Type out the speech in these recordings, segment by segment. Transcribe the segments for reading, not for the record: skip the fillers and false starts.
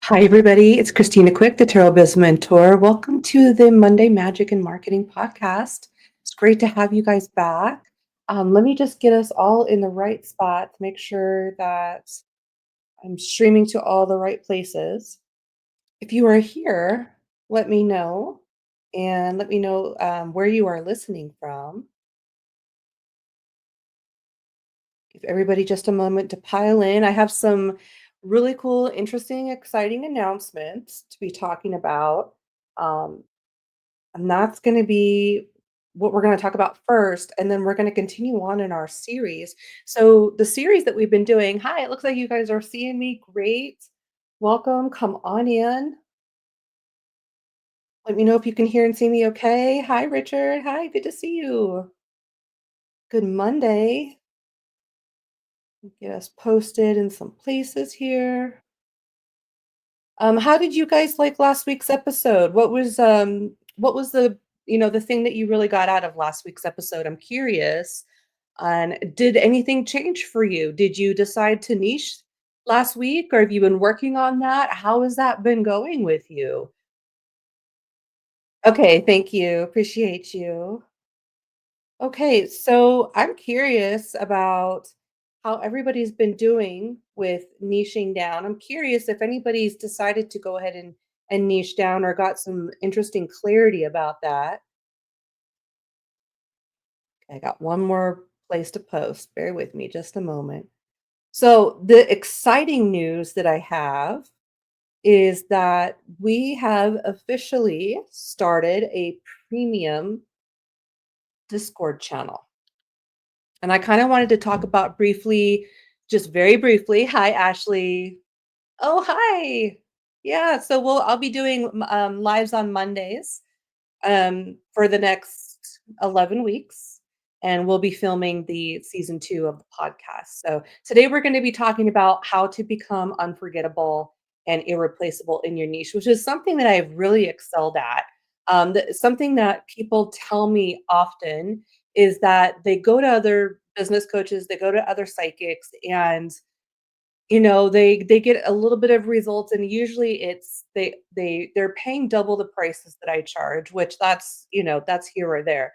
Hi, everybody. It's Christina Quick, the Tarot Biz Mentor. Welcome to the Monday Magic and Marketing Podcast. It's great to have you guys back. Let me just get us all in the right spot to make sure that I'm streaming to all the right places. If you are here, let me know and let me know where you are listening from. Give everybody just a moment to pile in. I have some really cool, interesting, exciting announcements to be talking about. Um, And that's going to be what we're going to talk about first. And then we're going to continue on in our series. So, the series that we've been doing, hi, it looks like you guys are seeing me. Great. Welcome. Come on in. Let me know if you can hear and see me okay. Hi, Richard. Hi, good to see you. Good Monday. Get us posted in some places here. How did you guys like last week's episode? What was the thing that you really got out of last week's episode? I'm curious. And did anything change for you? Did you decide to niche last week or have you been working on that? How has that been going with you? Okay, thank you. Appreciate you. Okay, so I'm curious about how everybody's been doing with niching down. I'm curious if anybody's decided to go ahead and niche down or got some interesting clarity about that. Okay, I got one more place to post. Bear with me just a moment. So, the exciting news that I have is that we have officially started a premium Discord channel. And I kind of wanted to talk about briefly, just very briefly. Hi, Ashley. Oh, hi. Yeah, so I'll be doing lives on Mondays for the next 11 weeks. And we'll be filming the season 2 of the podcast. So today we're going to be talking about how to become unforgettable and irreplaceable in your niche, which is something that I've really excelled at. Something that people tell me often is that they go to other business coaches, they go to other psychics, and they get a little bit of results, and usually it's they're paying double the prices that I charge, which that's here or there.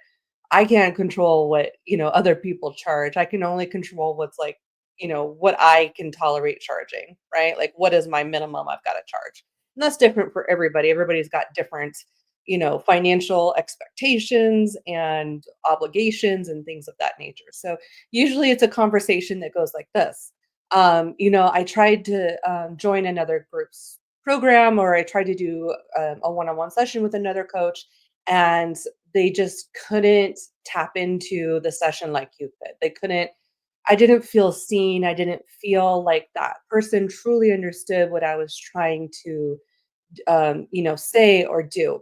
I can't control what, other people charge. I can only control what's like, what I can tolerate charging, right? Like what is my minimum I've got to charge? And that's different for everybody. Everybody's got different, financial expectations and obligations and things of that nature. So usually it's a conversation that goes like this. I tried to join another group's program, or I tried to do a one-on-one session with another coach, and they just couldn't tap into the session like you could. They couldn't. I didn't feel seen. I didn't feel like that person truly understood what I was trying to, say or do.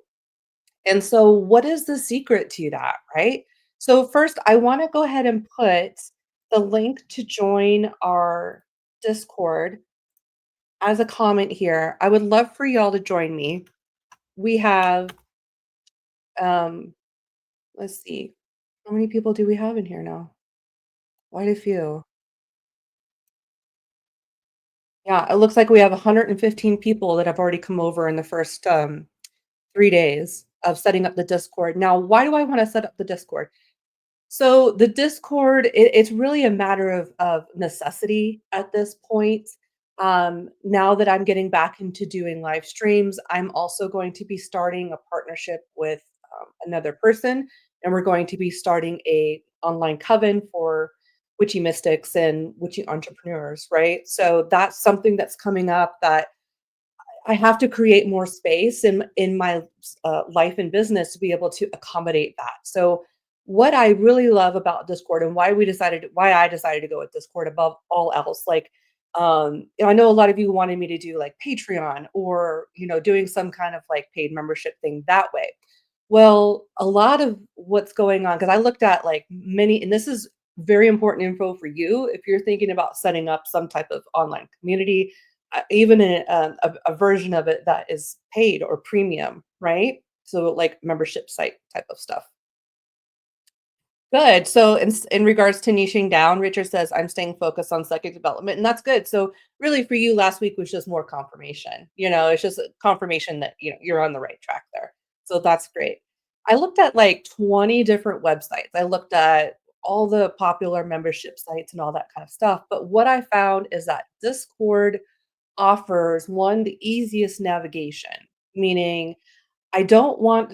And so, what is the secret to that, right? So, first, I want to go ahead and put the link to join our Discord as a comment here. I would love for y'all to join me. We have, um, let's see, how many people do we have in here now? Quite a few. Yeah, it looks like we have 115 people that have already come over in the first 3 days of setting up the Discord. Now, why do I want to set up the Discord? So the Discord, it's really a matter of necessity at this point. Now that I'm getting back into doing live streams, I'm also going to be starting a partnership with another person, and we're going to be starting a online coven for witchy mystics and witchy entrepreneurs. Right, so that's something that's coming up that I have to create more space in my life and business to be able to accommodate that. So, what I really love about Discord and why I decided to go with Discord above all else, like, I know a lot of you wanted me to do like Patreon or doing some kind of like paid membership thing that way. Well, a lot of what's going on, because I looked at like many, and this is very important info for you if you're thinking about setting up some type of online community, even a version of it that is paid or premium, right? So like membership site type of stuff. Good. So in regards to niching down, Richard says, "I'm staying focused on psychic development," and that's good. So really for you last week was just more confirmation. It's just a confirmation that, you're on the right track there. So that's great. I looked at like 20 different websites. I looked at all the popular membership sites and all that kind of stuff. But what I found is that Discord offers one, the easiest navigation, meaning I don't want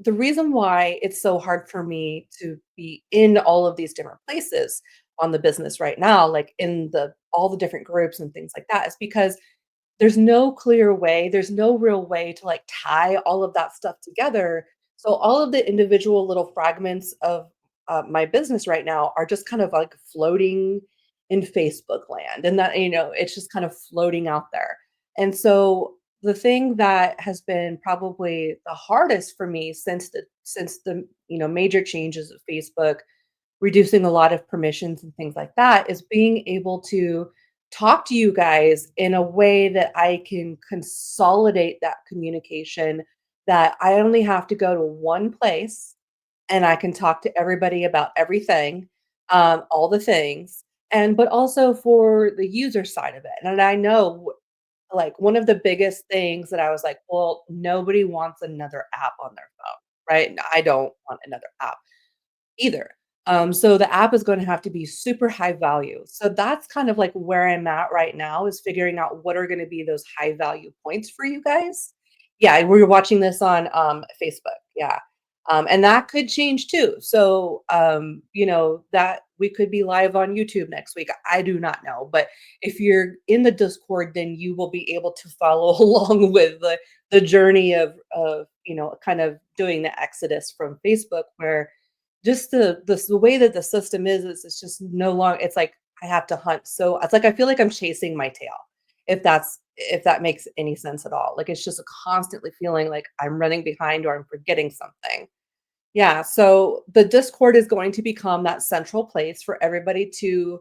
the reason why it's so hard for me to be in all of these different places on the business right now, like in the all the different groups and things like that, is because there's no clear way, there's no real way to, like, tie all of that stuff together. So all of the individual little fragments of, my business right now are just kind of, like, floating in Facebook land, and it's just kind of floating out there. And so the thing that has been probably the hardest for me since the, major changes of Facebook reducing a lot of permissions and things like that is being able to talk to you guys in a way that I can consolidate that communication, that I only have to go to one place and I can talk to everybody about everything, all the things, and but also for the user side of it. And I know, like, one of the biggest things that I was like, well, nobody wants another app on their phone, right? I don't want another app either. So the app is going to have to be super high value. So that's kind of like where I'm at right now, is figuring out what are going to be those high value points for you guys. Yeah, we're watching this on Facebook. Yeah. And that could change too. So, that we could be live on YouTube next week. I do not know. But if you're in the Discord, then you will be able to follow along with the journey of, kind of doing the exodus from Facebook, where just the way that the system is it's just no longer, it's like I have to hunt. So it's like I feel like I'm chasing my tail, if that makes any sense at all. Like it's just a constantly feeling like I'm running behind or I'm forgetting something. Yeah, so the Discord is going to become that central place for everybody to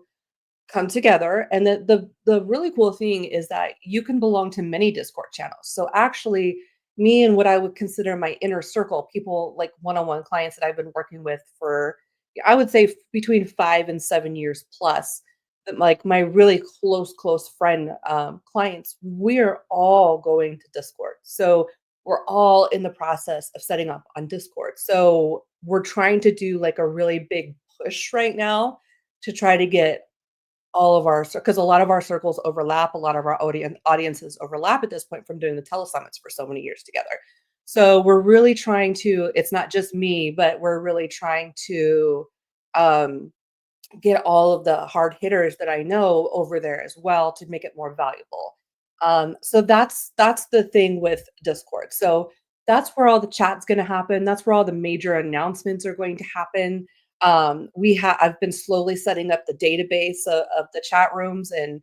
come together. And the really cool thing is that you can belong to many Discord channels. So actually, me and what I would consider my inner circle, people like one-on-one clients that I've been working with for, yeah, I would say between 5 and 7 years plus, that like my really close friend clients, we're all going to Discord. So we're all in the process of setting up on Discord. So we're trying to do like a really big push right now to try to get all of our, because a lot of our circles overlap, a lot of our audiences overlap at this point from doing the telesummits for so many years together. So we're really trying to, it's not just me, but we're really trying to um, get all of the hard hitters that I know over there as well to make it more valuable. So that's the thing with Discord. So that's where all the chat's going to happen. That's where all the major announcements are going to happen. I've been slowly setting up the database of the chat rooms, and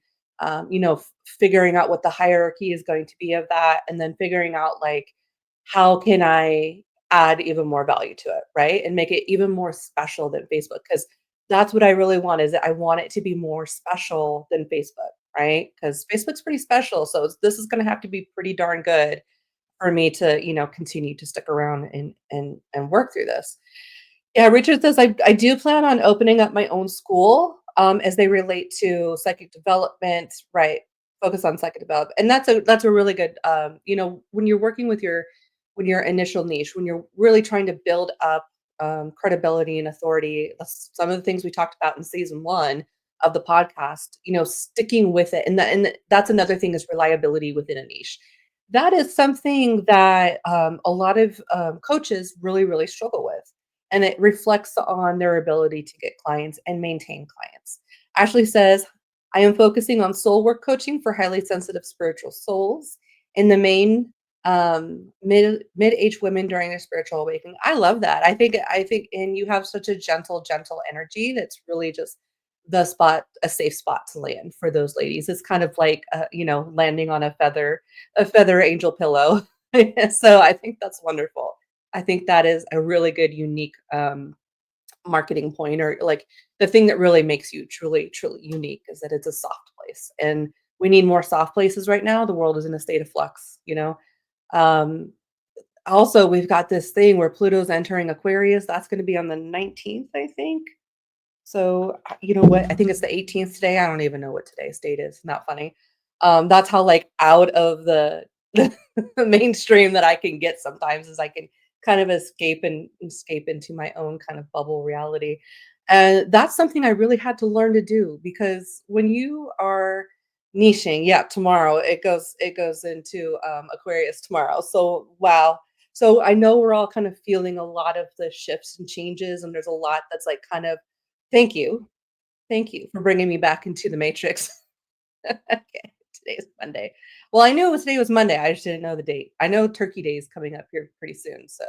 figuring out what the hierarchy is going to be of that, and then figuring out like how can I add even more value to it, right? And make it even more special than Facebook, because that's what I really want, is that I want it to be more special than Facebook, right? Because Facebook's pretty special, so this is gonna have to be pretty darn good for me to, continue to stick around and work through this. Yeah, Richard says, I do plan on opening up my own school, as they relate to psychic development, right? Focus on psychic development. And that's a really good, when you're working with your initial niche, when you're really trying to build up credibility and authority, that's some of the things we talked about in season one of the podcast, sticking with it. And that's another thing, is reliability within a niche. That is something that a lot of coaches really struggle with, and it reflects on their ability to get clients and maintain clients. Ashley says, I am focusing on soul work coaching for highly sensitive spiritual souls in the main mid-aged women during their spiritual awakening. I love that. I think, and you have such a gentle energy that's really just a safe spot to land for those ladies. It's kind of like, landing on a feather angel pillow. So I think that's wonderful. I think that is a really good, unique, marketing point, or like the thing that really makes you truly unique, is that it's a soft place. And we need more soft places right now. The world is in a state of flux. Um, Also, we've got this thing where Pluto's entering Aquarius. That's gonna be on the 19th, I think. So, you know what? I think it's the 18th today. I don't even know what today's date is. Not funny. That's how, like, out of the the mainstream that I can get sometimes is I can kind of escape into my own kind of bubble reality. And that's something I really had to learn to do because when you are niching, yeah, tomorrow it goes into Aquarius tomorrow. So wow. So I know we're all kind of feeling a lot of the shifts and changes, and there's a lot that's like kind of thank you. Thank you for bringing me back into the matrix. Okay, today's Monday. Well, I knew it was today was Monday, I just didn't know the date. I know Turkey Day is coming up here pretty soon, so,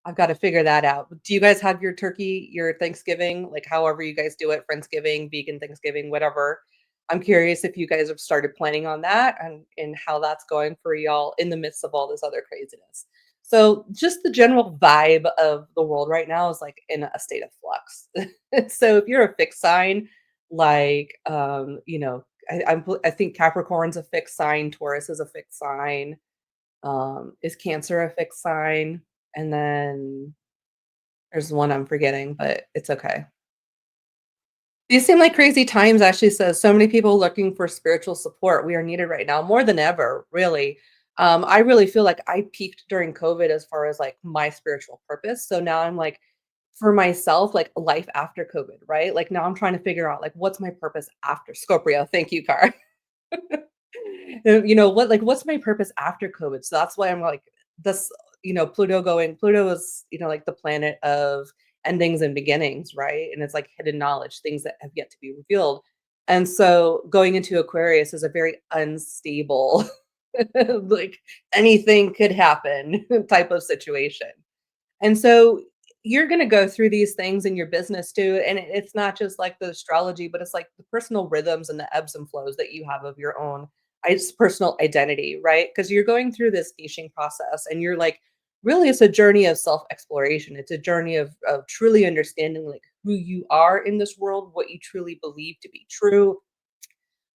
I've gotta figure that out. Do you guys have your turkey, your Thanksgiving, like, however you guys do it, Friendsgiving, vegan Thanksgiving, whatever? I'm curious if you guys have started planning on that and how that's going for y'all in the midst of all this other craziness. So, just the general vibe of the world right now is, like, in a state of flux. So, if you're a fixed sign, like, I think Capricorn's a fixed sign, Taurus is a fixed sign, is Cancer a fixed sign? And then there's one I'm forgetting, but it's okay. These seem like crazy times, actually says, so many people looking for spiritual support. We are needed right now more than ever, really. I really feel like I peaked during COVID as far as like my spiritual purpose. So now I'm like, for myself, like life after COVID, right? Like now I'm trying to figure out like what's my purpose after Scorpio. Thank you, Car. What's my purpose after COVID? So that's why I'm like, this, Pluto is, like the planet of endings and beginnings, right? And it's like hidden knowledge, things that have yet to be revealed. And so going into Aquarius is a very unstable, like anything could happen type of situation. And so you're gonna go through these things in your business too, and it's not just like the astrology, but it's like the personal rhythms and the ebbs and flows that you have of your own personal identity, right? Because you're going through this niching process and you're like, really, it's a journey of self-exploration. It's a journey of truly understanding like who you are in this world, what you truly believe to be true.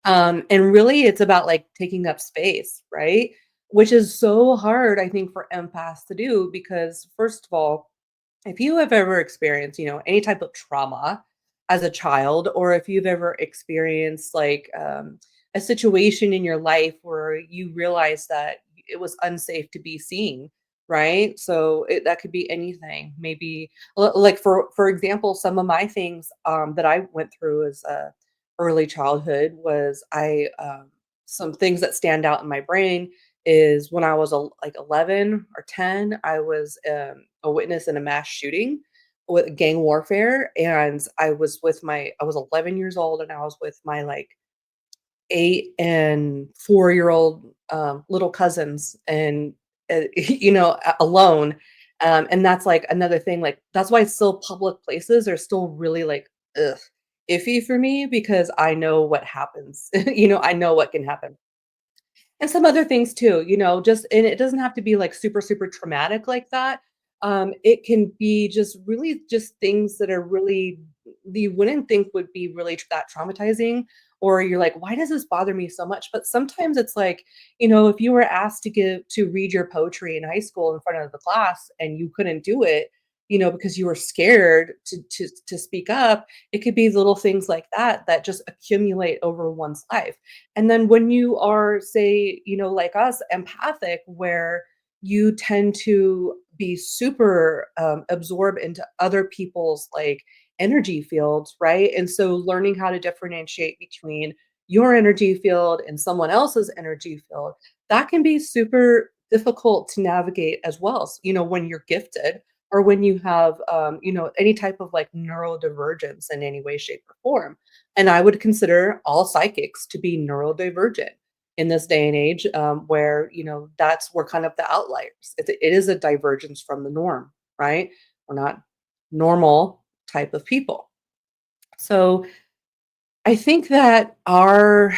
And really it's about like taking up space, right? Which is so hard, I think, for empaths to do because first of all, if you have ever experienced, any type of trauma as a child, or if you've ever experienced like a situation in your life where you realize that it was unsafe to be seen, right? So that could be anything. Maybe like for example, some of my things that I went through as early childhood was some things that stand out in my brain is when I was like 11 or 10, I was a witness in a mass shooting with gang warfare, and I was 11 years old, and I was with my like 8 and 4-year-old little cousins, and alone. And that's like another thing. Like that's why still public places are still really like ugh, iffy for me because I know what happens. I know what can happen. And some other things too, just and it doesn't have to be, like, super, super traumatic like that. It can be just really just things that are really you wouldn't think would be really that traumatizing, or you're like, "Why does this bother me so much?" But sometimes it's like, if you were asked to read your poetry in high school in front of the class and you couldn't do it, because you were scared to speak up, it could be little things like that that just accumulate over one's life. And then when you are, say, like us, empathic, where you tend to be super absorbed into other people's like energy fields, right? And so learning how to differentiate between your energy field and someone else's energy field, that can be super difficult to navigate as well. When you're gifted or when you have, any type of like neurodivergence in any way, shape, or form. And I would consider all psychics to be neurodivergent in this day and age, where that's we're kind of the outliers. It is a divergence from the norm, right? We're not normal type of people. So I think that our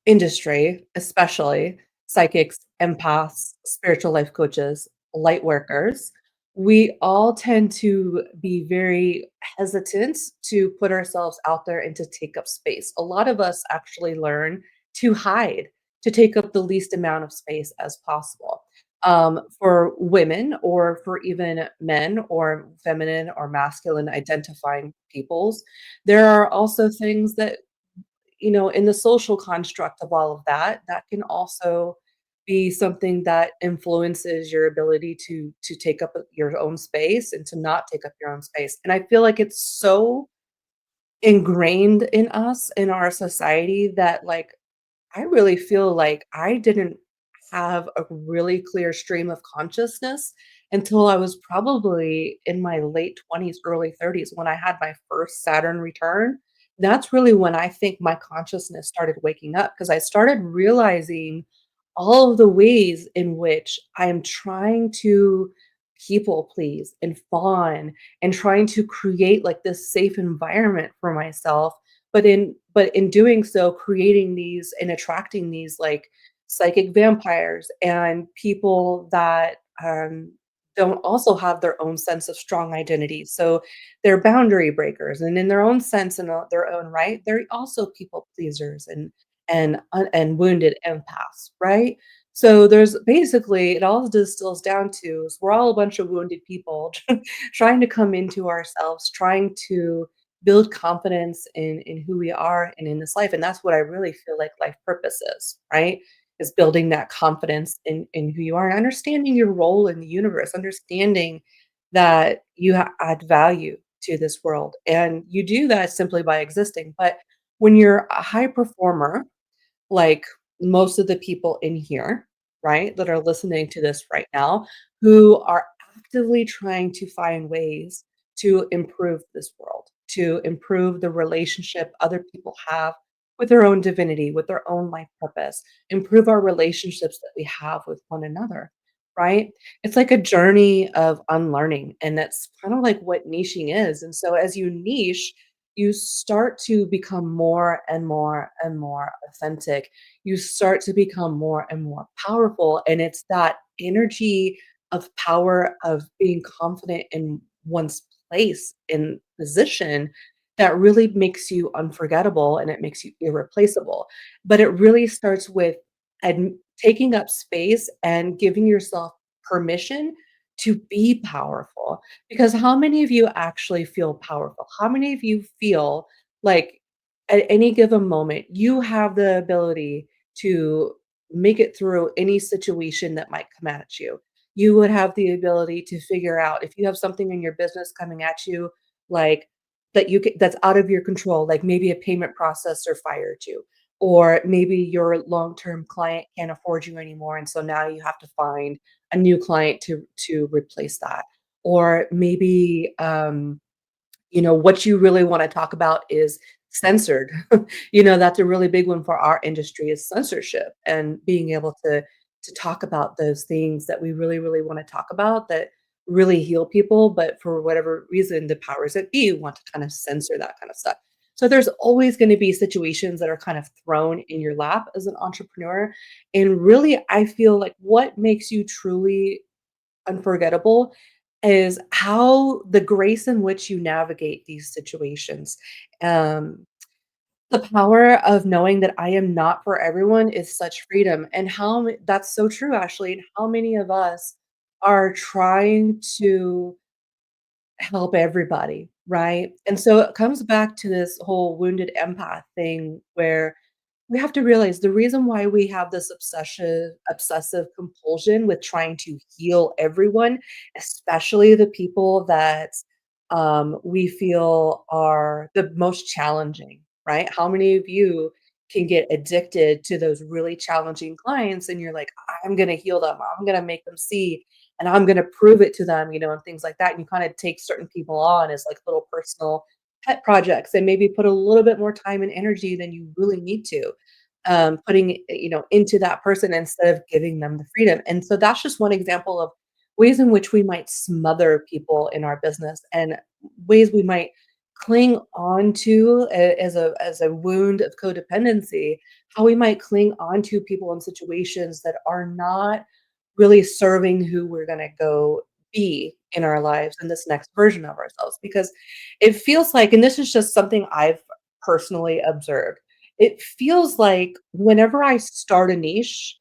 industry, especially psychics, empaths, spiritual life coaches, light workers, we all tend to be very hesitant to put ourselves out there and to take up space. A lot of us actually learn to hide, to take up the least amount of space as possible. For women or for even men or feminine or masculine identifying peoples. There are also things that, in the social construct of all of that, that can also be something that influences your ability to take up your own space and to not take up your own space. And I feel like it's so ingrained in us, in our society, that like I really feel like I didn't have a really clear stream of consciousness until I was probably in my late 20s, early 30s when I had my first Saturn return. That's really when I think my consciousness started waking up because I started realizing all of the ways in which I am trying to people please and fawn and trying to create like this safe environment for myself, but in doing so creating these and attracting these like psychic vampires and people that don't also have their own sense of strong identity. So they're boundary breakers, and in their own sense and their own right, they're also people pleasers and wounded empaths, right? So there's basically it all distills down to is we're all a bunch of wounded people trying to come into ourselves, trying to build confidence in who we are and in this life. And that's what I really feel like life purpose is, right? Is building that confidence in who you are and understanding your role in the universe, understanding that you add value to this world. And you do that simply by existing. But when you're a high performer, like most of the people in here, right, that are listening to this right now, who are actively trying to find ways to improve this world, to improve the relationship other people have with their own divinity, with their own life purpose, improve our relationships that we have with one another, right? It's like a journey of unlearning, and that's kind of like what niching is. And so as you niche, you start to become more and more and more authentic. You start to become more and more powerful. And it's that energy of power of being confident in one's place in position that really makes you unforgettable and it makes you irreplaceable. But it really starts with taking up space and giving yourself permission to be powerful, because how many of you actually feel powerful? How many of you feel like at any given moment, you have the ability to make it through any situation that might come at you? You would have the ability to figure out if you have something in your business coming at you, like that's out of your control, like maybe a payment processor fired you, or maybe your long-term client can't afford you anymore, and so now you have to find a new client to replace that. Or maybe, what you really wanna talk about is censored. That's a really big one for our industry is censorship and being able to talk about those things that we really, really wanna talk about that really heal people, but for whatever reason, the powers that be want to kind of censor that kind of stuff. So there's always gonna be situations that are kind of thrown in your lap as an entrepreneur, and really, I feel like what makes you truly unforgettable is how the grace in which you navigate these situations. Um, the power of knowing that I am not for everyone is such freedom, and that's so true, Ashley, and how many of us are trying to help everybody, right? And so it comes back to this whole wounded empath thing where we have to realize the reason why we have this obsessive compulsion with trying to heal everyone, especially the people that, we feel are the most challenging, right? How many of you can get addicted to those really challenging clients and you're like, "I'm gonna heal them, I'm gonna make them see, and I'm gonna prove it to them," and things like that, and you kinda take certain people on as, like, little personal pet projects and maybe put a little bit more time and energy than you really need to, putting, into that person instead of giving them the freedom. And so that's just one example of ways in which we might smother people in our business and ways we might cling on to as a wound of codependency, how we might cling on to people in situations that are not really serving who we're gonna go be in our lives in this next version of ourselves. Because it feels like, and this is just something I've personally observed, it feels like whenever I start a niche,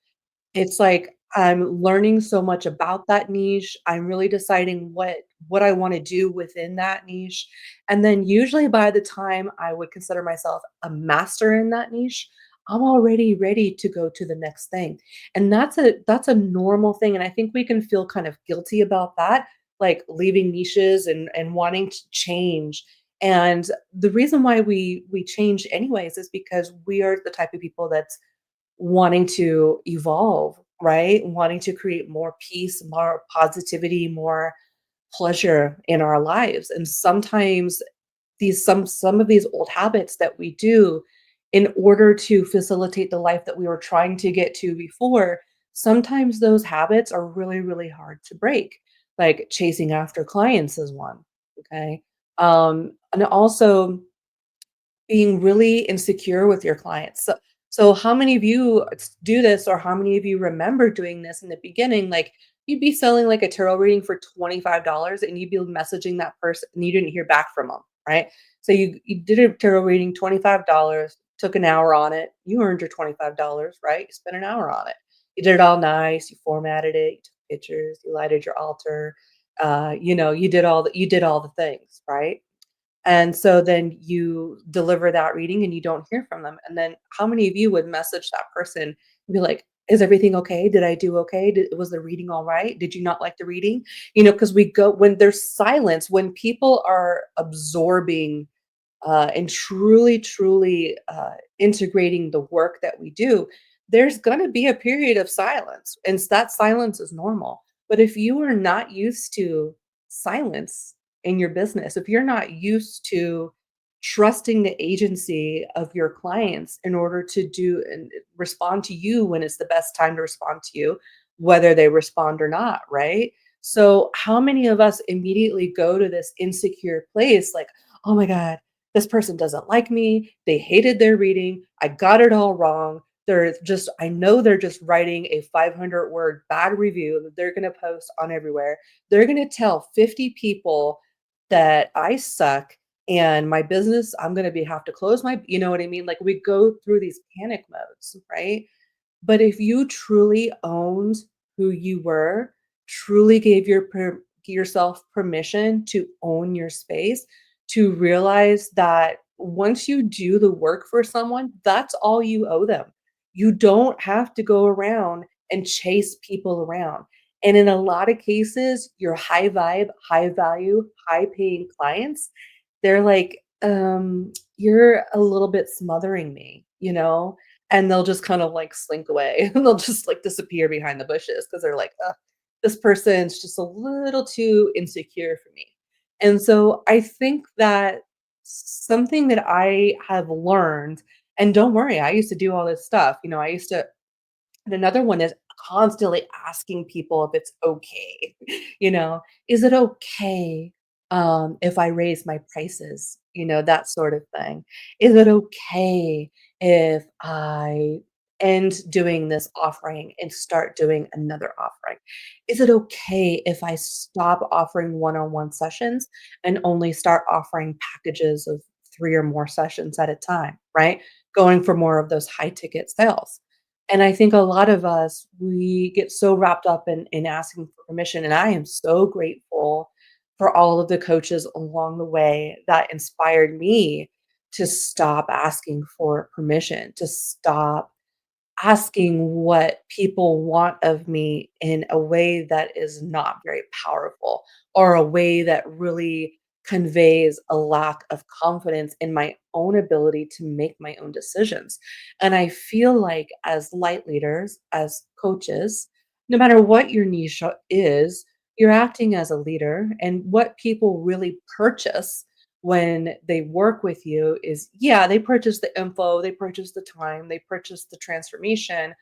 it's like I'm learning so much about that niche. I'm really deciding what I wanna do within that niche, and then usually by the time I would consider myself a master in that niche, I'm already ready to go to the next thing, and that's a normal thing, and I think we can feel kind of guilty about that, like leaving niches and wanting to change, and the reason why we change anyways is because we are the type of people that's wanting to evolve, right? Wanting to create more peace, more positivity, more pleasure in our lives. And sometimes some of these old habits that we do in order to facilitate the life that we were trying to get to before, sometimes those habits are really, really hard to break. Like chasing after clients is one. Okay. And also being really insecure with your clients. So how many of you do this or how many of you remember doing this in the beginning? Like you'd be selling like a tarot reading for $25 and you'd be messaging that person and you didn't hear back from them, right? So you did a tarot reading, $25, took an hour on it. You earned your $25, right? You spent an hour on it. You did it all nice, you formatted it, you took pictures, you lighted your altar. You did all the things, right? And so then you deliver that reading and you don't hear from them. And then how many of you would message that person and be like, "Is everything okay? Did I do okay? Was the reading all right? Did you not like the reading?" Because we go when there's silence, when people are absorbing and truly, truly integrating the work that we do, there's going to be a period of silence, and that silence is normal. But if you are not used to silence in your business, if you're not used to trusting the agency of your clients in order to do and respond to you when it's the best time to respond to you, whether they respond or not, right? So, how many of us immediately go to this insecure place like, oh my God, this person doesn't like me. They hated their reading. I got it all wrong. I know they're just writing a 500-word bad review that they're going to post on everywhere. They're going to tell 50 people that I suck and my business, I'm going to have to close you know what I mean? Like we go through these panic modes, right? But if you truly owned who you were, truly gave yourself permission to own your space, to realize that once you do the work for someone, that's all you owe them. You don't have to go around and chase people around. And in a lot of cases, your high vibe, high value, high paying clients, they're like, you're a little bit smothering me, and they'll just kind of like slink away and they'll just like disappear behind the bushes because they're like, "Ugh, this person's just a little too insecure for me." And so I think that something that I have learned, and don't worry, I used to do all this stuff. I used to and another one is constantly asking people if it's okay. You know, "Is it okay, if I raise my prices?" That sort of thing. "Is it okay if I end doing this offering and start doing another offering? Is it okay if I stop offering one-on-one sessions and only start offering packages of 3 or more sessions at a time?" Right? Going for more of those high ticket sales. And I think a lot of us, we get so wrapped up in asking for permission, and I am so grateful for all of the coaches along the way that inspired me to stop asking for permission, to stop asking what people want of me in a way that is not very powerful or a way that really conveys a lack of confidence in my own ability to make my own decisions. And I feel like as light leaders, as coaches, no matter what your niche is, you're acting as a leader. And what people really purchase when they work with you is, yeah, they purchase the info, they purchase the time, they purchase the transformation,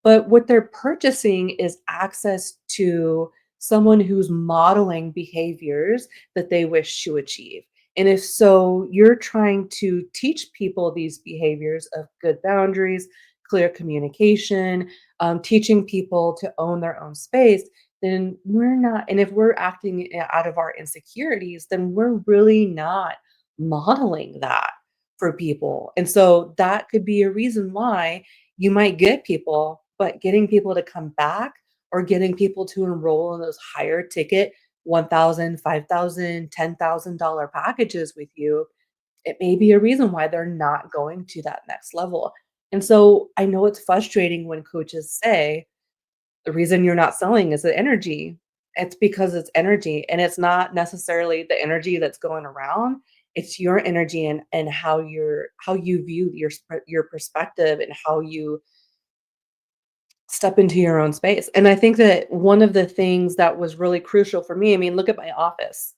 but what they're purchasing is access to someone who's modeling behaviors that they wish to achieve. And if so, you're trying to teach people these behaviors of good boundaries, clear communication, teaching people to own their own space, then we're not, and if we're acting out of our insecurities, then we're really not modeling that for people. And so that could be a reason why you might get people, but getting people to come back or getting people to enroll in those higher ticket 1,000, 5,000, $10,000 packages with you, it may be a reason why they're not going to that next level. And so I know it's frustrating when coaches say, the reason you're not selling is the energy. It's because it's energy, and it's not necessarily the energy that's going around. It's your energy and how you view your perspective and how you step into your own space. And I think that one of the things that was really crucial for me, I mean, look at my office,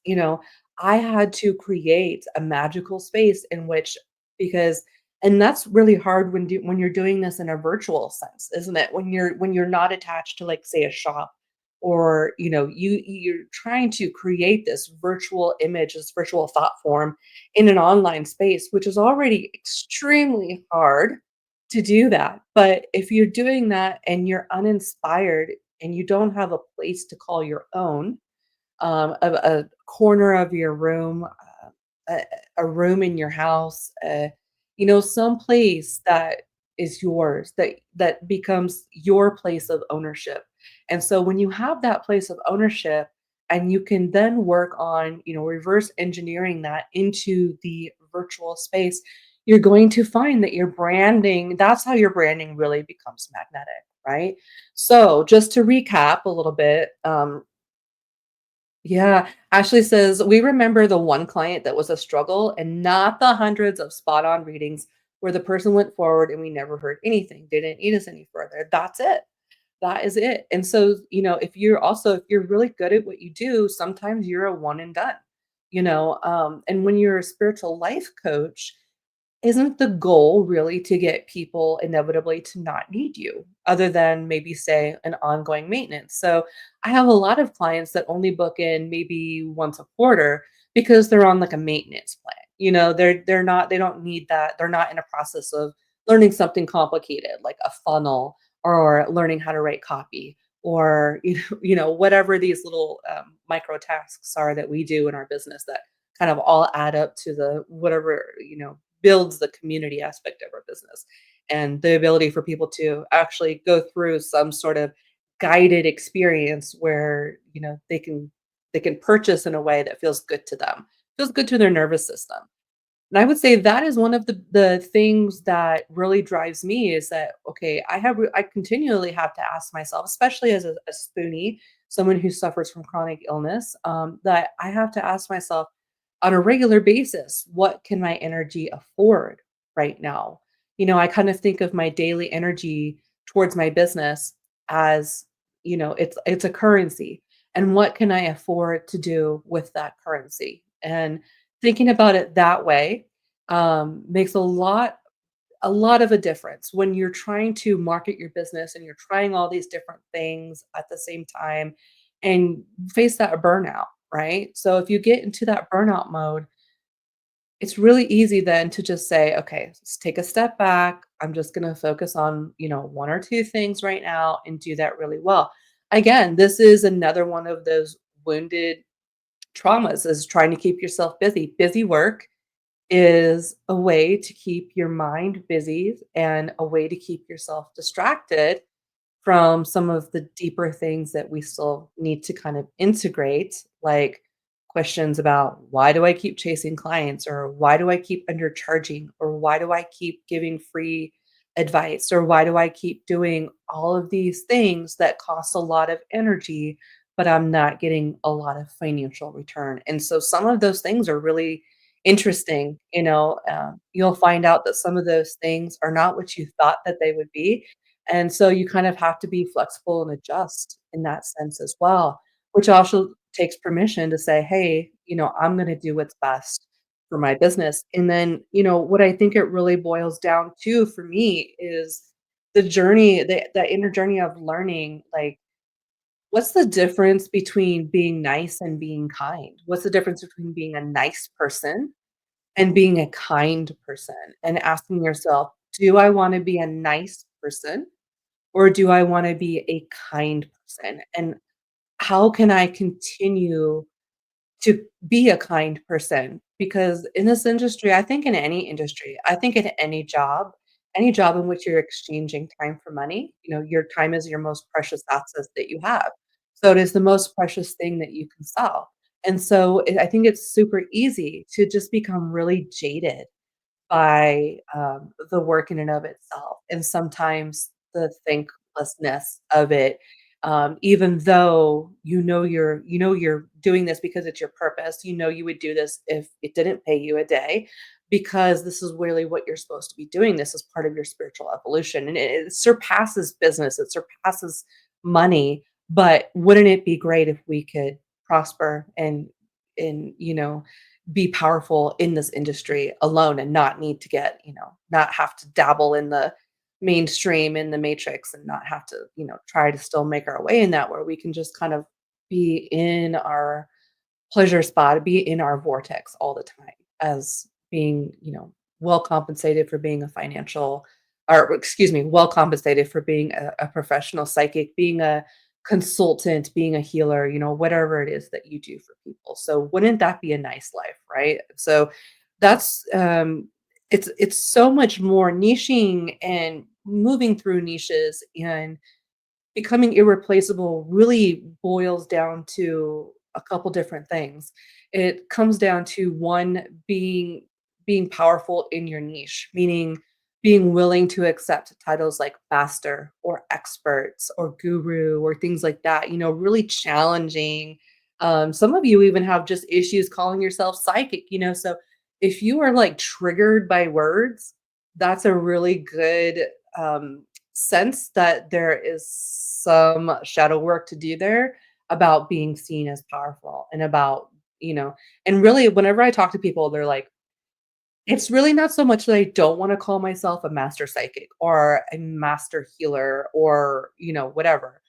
I had to create a magical space in which because and that's really hard when you're doing this in a virtual sense, isn't it? When you're not attached to like say a shop or you're trying to create this virtual image, this virtual thought form in an online space, which is already extremely hard to do that. But if you're doing that and you're uninspired and you don't have a place to call your own, a corner of your room, a, a room in your house, some place that is yours, that becomes your place of ownership. And so when you have that place of ownership, and you can then work on, reverse engineering that into the virtual space, you're going to find that your branding, that's how your branding really becomes magnetic, right? So just to recap a little bit, yeah, Ashley says, "We remember the one client that was a struggle and not the hundreds of spot on readings where the person went forward and we never heard anything, didn't need us any further. That's it. That is it." And so, if you're really good at what you do, sometimes you're a one and done, and when you're a spiritual life coach, isn't the goal really to get people inevitably to not need you, other than maybe, say, an ongoing maintenance? So, I have a lot of clients that only book in maybe once a quarter because they're on, like, a maintenance plan. They don't need that. They're not in a process of learning something complicated like a funnel or learning how to write copy or, whatever these little, micro tasks are that we do in our business that kind of all add up to the whatever, builds the community aspect of our business, and the ability for people to actually go through some sort of guided experience where, they can purchase in a way that feels good to them, feels good to their nervous system. And I would say that is one of the things that really drives me is that, okay, I continually have to ask myself, especially as a spoonie, someone who suffers from chronic illness, that I have to ask myself on a regular basis, what can my energy afford right now? I kind of think of my daily energy towards my business as, it's a currency. And what can I afford to do with that currency? And thinking about it that way makes a lot of a difference when you're trying to market your business and you're trying all these different things at the same time and face that burnout, right? So if you get into that burnout mode, it's really easy then to just say, okay, let's take a step back. I'm just going to focus on, one or two things right now and do that really well. Again, this is another one of those wounded traumas is trying to keep yourself busy. Busy work is a way to keep your mind busy and a way to keep yourself distracted from some of the deeper things that we still need to kind of integrate, like questions about why do I keep chasing clients, or why do I keep undercharging, or why do I keep giving free advice, or why do I keep doing all of these things that cost a lot of energy, but I'm not getting a lot of financial return. And so some of those things are really interesting. You'll find out that some of those things are not what you thought that they would be, and so you kind of have to be flexible and adjust in that sense as well, which also takes permission to say, "Hey, I'm gonna do what's best for my business." And then, what I think it really boils down to for me is the journey, the inner journey of learning, like, what's the difference between being nice and being kind? What's the difference between being a nice person and being a kind person? And asking yourself, "Do I wanna be a nice person or do I wanna be a kind person? And how can I continue to be a kind person?" Because in this industry, I think in any industry, I think in any job, any job in which you're exchanging time for money, your time is your most precious asset that you have. So it is the most precious thing that you can sell. And so I think it's super easy to just become really jaded by, the work in and of itself, and sometimes the thanklessness of it, even though you're doing this because it's your purpose, you would do this if it didn't pay you a day, because this is really what you're supposed to be doing. This is part of your spiritual evolution, and it surpasses business, it surpasses money, but wouldn't it be great if we could prosper and be powerful in this industry alone and not need to not have to dabble in the mainstream in the matrix and not have to, try to still make our way in that, where we can just kind of be in our pleasure spot, be in our vortex all the time, as being, well compensated for being a financial, or excuse me, well compensated for being a professional psychic, being a consultant, being a healer, whatever it is that you do for people. So wouldn't that be a nice life, right? So that's it's so much more niching and moving through niches and becoming irreplaceable really boils down to a couple different things. It comes down to one, being powerful in your niche, meaning being willing to accept titles like master or experts or guru or things like that, really challenging. Some of you even have just issues calling yourself psychic, so if you are like triggered by words, that's a really good sense that there is some shadow work to do there about being seen as powerful and about, you know, and really whenever I talk to people, they're like, it's really not so much that I don't wanna call myself a master psychic or a master healer or, whatever,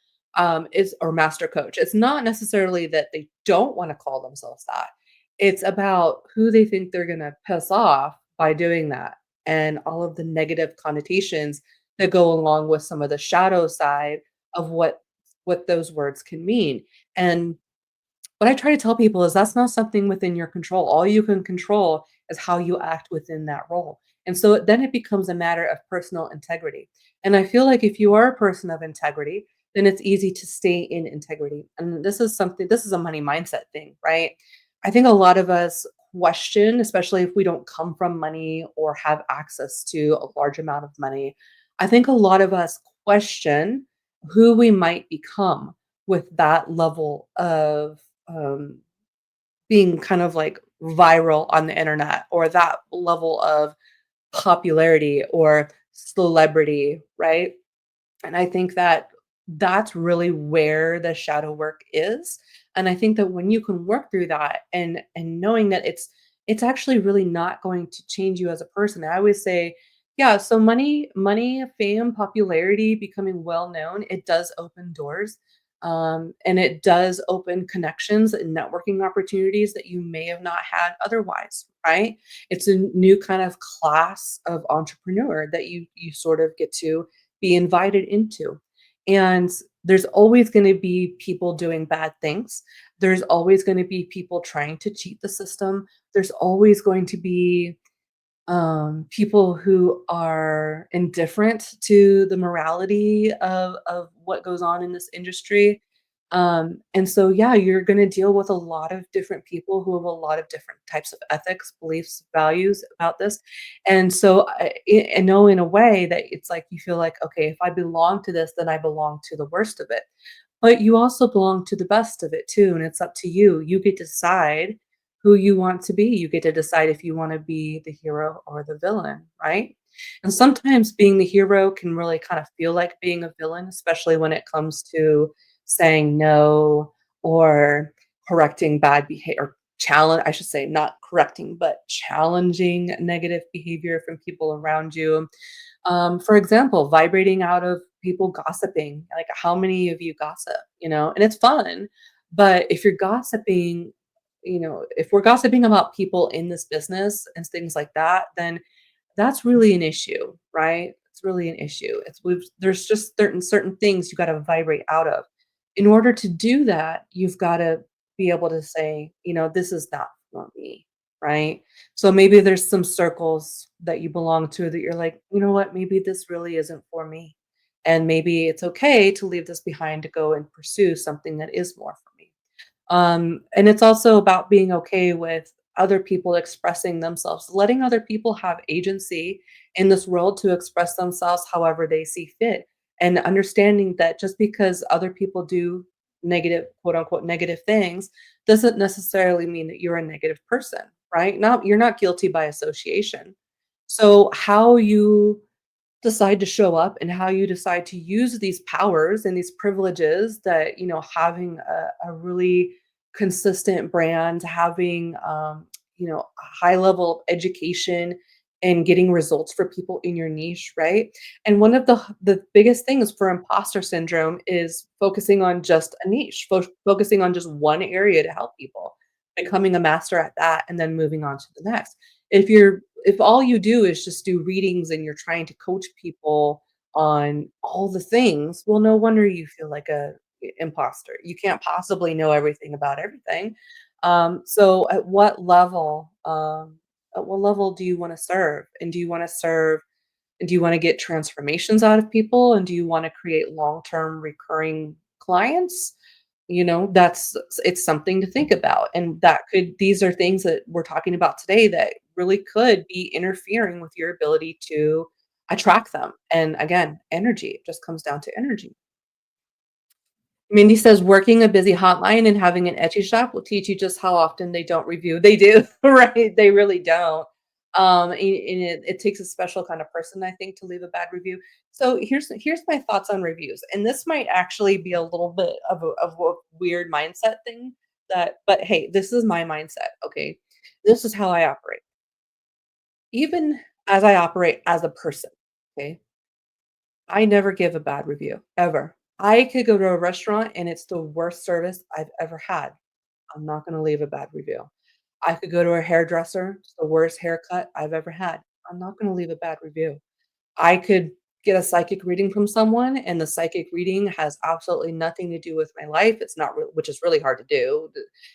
is or master coach. It's not necessarily that they don't wanna call themselves that. It's about who they think they're gonna piss off by doing that, and all of the negative connotations that go along with some of the shadow side of what those words can mean. And what I try to tell people is that's not something within your control. All you can control is how you act within that role. And so then it becomes a matter of personal integrity. And I feel like if you are a person of integrity, then it's easy to stay in integrity. And this is a money mindset thing, right? I think a lot of us question, especially if we don't come from money or have access to a large amount of money. I think a lot of us question who we might become with that level of um, being kind of like viral on the internet, or that level of popularity or celebrity, right? And I think that that's really where the shadow work is. And I think that when you can work through that and knowing that it's actually really not going to change you as a person. I always say, yeah, so money, fame, popularity, becoming well known, it does open doors. And it does open connections and networking opportunities that you may have not had otherwise, right? It's a new kind of class of entrepreneur that you sort of get to be invited into. And there's always going to be people doing bad things. There's always going to be people trying to cheat the system. There's always going to be people who are indifferent to the morality of what goes on in this industry. And so, yeah, you're going to deal with a lot of different people who have a lot of different types of ethics, beliefs, values about this. And so, I know in a way that it's like you feel like, okay, if I belong to this, then I belong to the worst of it. But you also belong to the best of it too, and it's up to you. You get to decide who you want to be. You get to decide if you wanna be the hero or the villain, right? And sometimes being the hero can really kind of feel like being a villain, especially when it comes to saying no or correcting bad behavior, challenge I should say, not correcting, but challenging negative behavior from people around you. For example, vibrating out of people gossiping. Like, how many of you gossip? And it's fun. But if you're gossiping, if we're gossiping about people in this business and things like that, then that's really an issue, right? It's really an issue. There's just certain things you got to vibrate out of. In order to do that, you've got to be able to say, this is not for me, right? So maybe there's some circles that you belong to that you're like, you know what, maybe this really isn't for me. And maybe it's okay to leave this behind to go and pursue something that is more for me. And it's also about being okay with other people expressing themselves, letting other people have agency in this world to express themselves however they see fit. And understanding that just because other people do negative, quote unquote, negative things, doesn't necessarily mean that you're a negative person, right? Not you're not guilty by association. So how you decide to show up and how you decide to use these powers and these privileges that having a really consistent brand, having a high level of education and getting results for people in your niche, right? And one of the biggest things for imposter syndrome is focusing on just a niche, focusing on just one area to help people, becoming a master at that and then moving on to the next. If all you do is just do readings and you're trying to coach people on all the things, well, no wonder you feel like a imposter. You can't possibly know everything about everything. So at what level do you want to serve? And do you want to get transformations out of people? And do you want to create long-term recurring clients? It's something to think about. And these are things that we're talking about today that really could be interfering with your ability to attract them. And again, energy, it just comes down to energy. Mindy says working a busy hotline and having an Etsy shop will teach you just how often they don't review. They do, right? They really don't. And it takes a special kind of person, I think, to leave a bad review. So here's my thoughts on reviews, and this might actually be a little bit of a weird mindset thing but hey, this is my mindset. Okay, this is how I operate. Even as I operate as a person, okay, I never give a bad review, ever. I could go to a restaurant and it's the worst service I've ever had. I'm not gonna leave a bad review. I could go to a hairdresser, it's the worst haircut I've ever had. I'm not gonna leave a bad review. I could get a psychic reading from someone, and the psychic reading has absolutely nothing to do with my life. It's not real, which is really hard to do.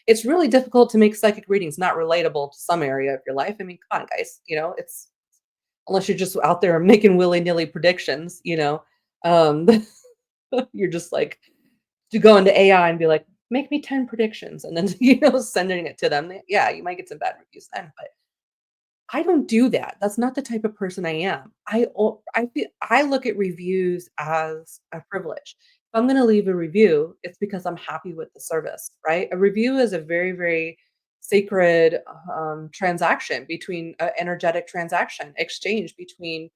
It's really difficult to make psychic readings not relatable to some area of your life. I mean, come on, guys, it's unless you're just out there making willy-nilly predictions, you're just like to go into AI and be like, "Make me 10 predictions," and then, sending it to them. Yeah, you might get some bad reviews then, but I don't do that. That's not the type of person I am. I look at reviews as a privilege. If I'm gonna leave a review, it's because I'm happy with the service, right? A review is a very, very sacred, transaction between energetic transaction, exchange between,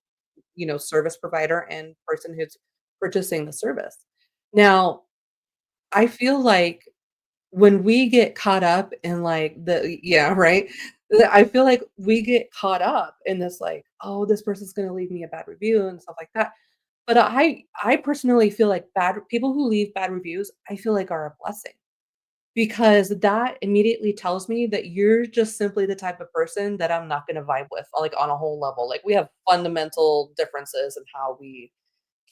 service provider and person who's purchasing the service. Now, I feel like when we get caught up in, like, the yeah, right? I feel like we get caught up in this, like, "Oh, this person's gonna leave me a bad review," and stuff like that. But I personally feel like bad people who leave bad reviews, I feel like are a blessing, because that immediately tells me that you're just simply the type of person that I'm not gonna vibe with, like, on a whole level. Like, we have fundamental differences in how we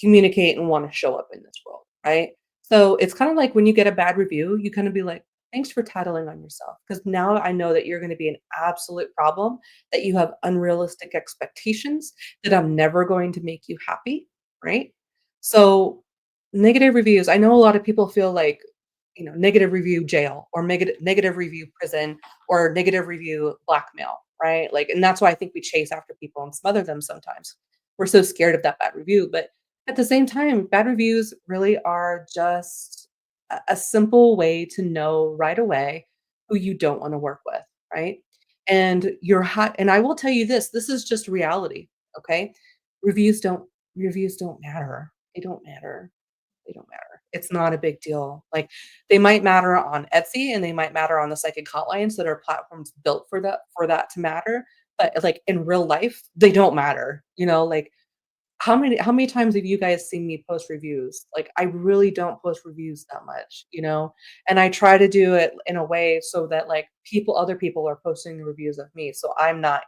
communicate and wanna show up in this world, right? So, it's kinda like when you get a bad review, you kinda be like, "Thanks for tattling on yourself, because now I know that you're gonna be an absolute problem, that you have unrealistic expectations, that I'm never going to make you happy," right? So, negative reviews, I know a lot of people feel like, negative review jail or negative review prison or negative review blackmail, right? Like, and that's why I think we chase after people and smother them sometimes. We're so scared of that bad review, but at the same time, bad reviews really are just a simple way to know right away who you don't want to work with, right? And I will tell you this, this is just reality, okay? Reviews don't reviews don't matter. They don't matter. They don't matter. It's not a big deal. Like, they might matter on Etsy and they might matter on the psychic hotlines that are platforms built for that to matter, but, like, in real life, they don't matter, like, how many times have you guys seen me post reviews? Like, I really don't post reviews that much, and I try to do it in a way so that, like, other people are posting the reviews of me, so I'm not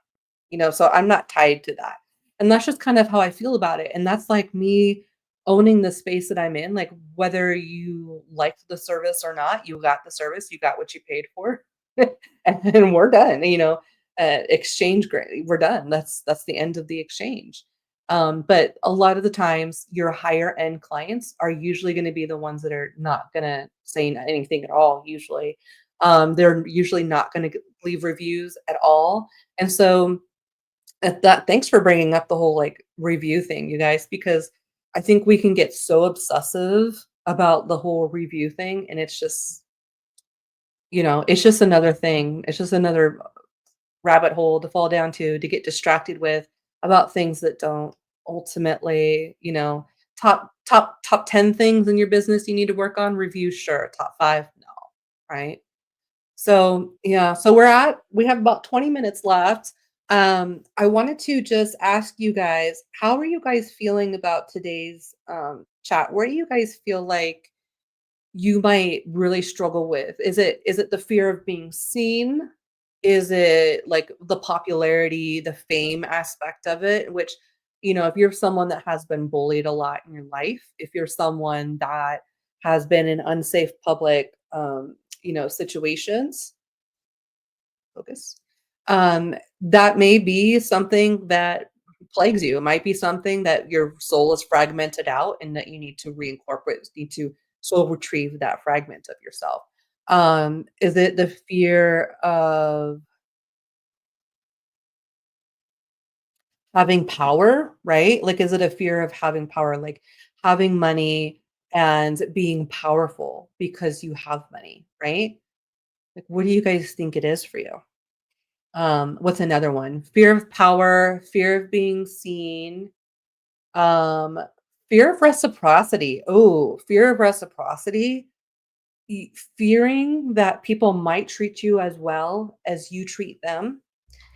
tied to that. And that's just kind of how I feel about it. And that's like me owning the space that I'm in. Like, whether you liked the service or not, you got the service, you got what you paid for, and then we're done. exchange great. We're done. That's the end of the exchange. But a lot of the times, your higher end clients are usually going to be the ones that are not going to say anything at all. Usually, they're usually not going to leave reviews at all. And so, at that, thanks for bringing up the whole like review thing, you guys, because I think we can get so obsessive about the whole review thing, and it's just it's just another thing. It's just another rabbit hole to fall down to get distracted with about things that don't ultimately, top 10 things in your business you need to work on, review, sure. Top 5, no, right? So, yeah, so we have about 20 minutes left. I wanted to just ask you guys, how are you guys feeling about today's chat? Where do you guys feel like you might really struggle with? Is it the fear of being seen? Is it like the popularity, the fame aspect of it? Which, if you're someone that has been bullied a lot in your life, if you're someone that has been in unsafe public situations, focus. That may be something that plagues you. It might be something that your soul is fragmented out and that you need to reincorporate, need to soul retrieve that fragment of yourself. Is it the fear of having power, right? Like, is it a fear of having power, like having money and being powerful because you have money, right? Like, what do you guys think it is for you? What's another one? Fear of power, fear of being seen, um, fear of reciprocity. Oh, fear of reciprocity. Fearing that people might treat you as well as you treat them.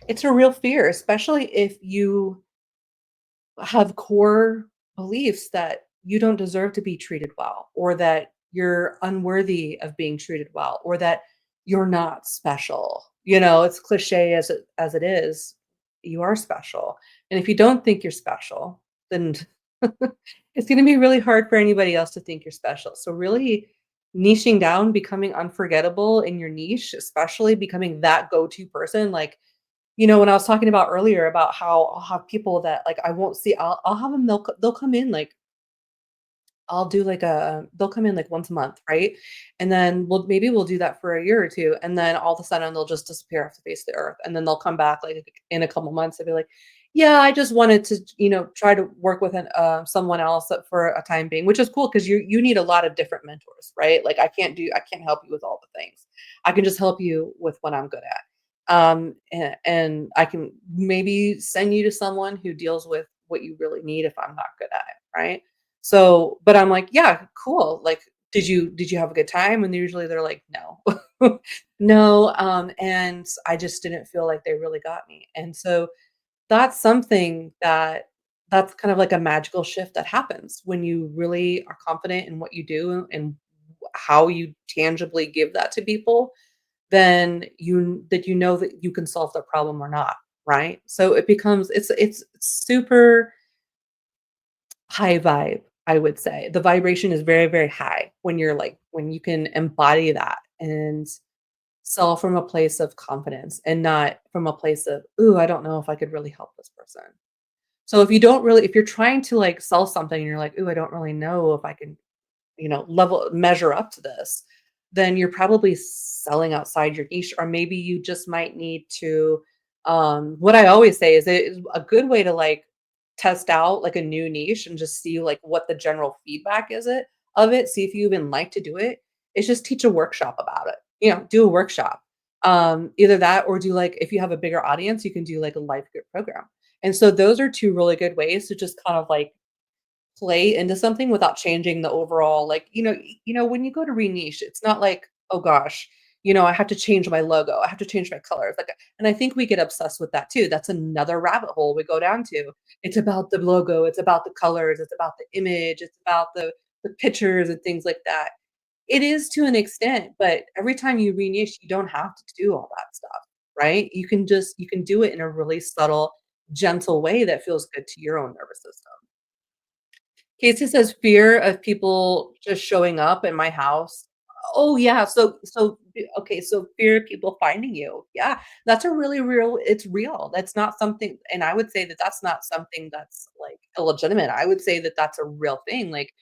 It's a real fear, especially if you have core beliefs that you don't deserve to be treated well, or that you're unworthy of being treated well, or that you're not special. It's cliche as it is, you are special. And if you don't think you're special, then it's going to be really hard for anybody else to think you're special. So really niching down, becoming unforgettable in your niche, especially becoming that go-to person, like when I was talking about earlier about how I'll have people that, like, I won't see, I'll have them, they'll come in, like, I'll do like they'll come in like once a month, right? And then we'll do that for a year or 2, and then all of a sudden they'll just disappear off the face of the earth, and then they'll come back like in a couple months and be like, "Yeah, I just wanted to, try to work with someone else for a time being," which is cool because you need a lot of different mentors, right? Like I can't help you with all the things. I can just help you with what I'm good at. And I can maybe send you to someone who deals with what you really need if I'm not good at it, right? So, but I'm like, "Yeah, cool. Like, did you have a good time?" And usually they're like, "No." No, and I just didn't feel like they really got me. And so that's something that's kind of like a magical shift that happens when you really are confident in what you do and how you tangibly give that to people, then you know that you can solve their problem or not, right? So it becomes it's super high vibe, I would say. The vibration is very, very high when you're like when you can embody that and sell from a place of confidence and not from a place of, "Ooh, I don't know if I could really help this person." So if you're trying to like sell something and you're like, "Ooh, I don't really know if I can, level measure up to this," then you're probably selling outside your niche, or maybe you just might need to what I always say is it is a good way to like test out like a new niche and just see like what the general feedback is it of it, see if you even like to do it. It's just teach a workshop about it. Do a workshop. Either that or do like if you have a bigger audience, you can do like a life group program. And so those are two really good ways to just kind of like play into something without changing the overall like, when you go to re-niche, it's not like, "Oh gosh, I have to change my logo. I have to change my colors." Like, and I think we get obsessed with that too. That's another rabbit hole we go down to. It's about the logo, it's about the colors, it's about the image, it's about the pictures and things like that. It is to an extent, but every time you re-niche, you don't have to do all that stuff, right? You can do it in a really subtle, gentle way that feels good to your own nervous system. Casey says fear of people just showing up in my house. Oh, yeah, okay, so fear of people finding you. Yeah, that's a really real it's real. That's not something and I would say that that's not something that's, like, illegitimate. I would say that that's a real thing, like,